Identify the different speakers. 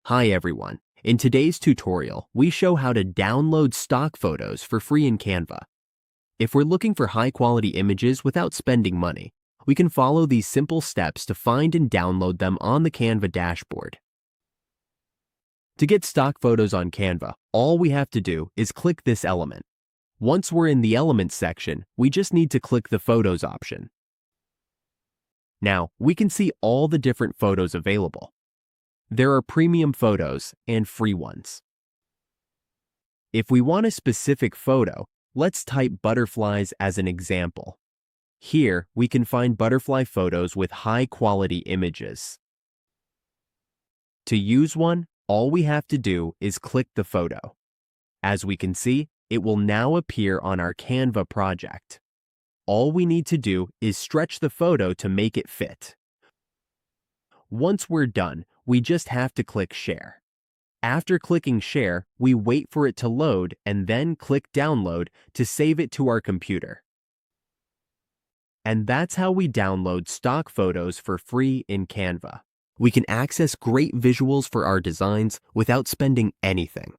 Speaker 1: Hi everyone. In today's tutorial, we show how to download stock photos for free in Canva. If we're looking for high-quality images without spending money, we can follow these simple steps to find and download them on the Canva dashboard. To get stock photos on Canva, all we have to do is click this element. Once we're in the Elements section, we just need to click the Photos option. Now, we can see all the different photos available. There are premium photos and free ones. If we want a specific photo, let's type butterflies as an example. Here, we can find butterfly photos with high-quality images. To use one, all we have to do is click the photo. As we can see, it will now appear on our Canva project. All we need to do is stretch the photo to make it fit. Once we're done, we just have to click Share. After clicking Share, we wait for it to load and then click Download to save it to our computer. And that's how we download stock photos for free in Canva. We can access great visuals for our designs without spending anything.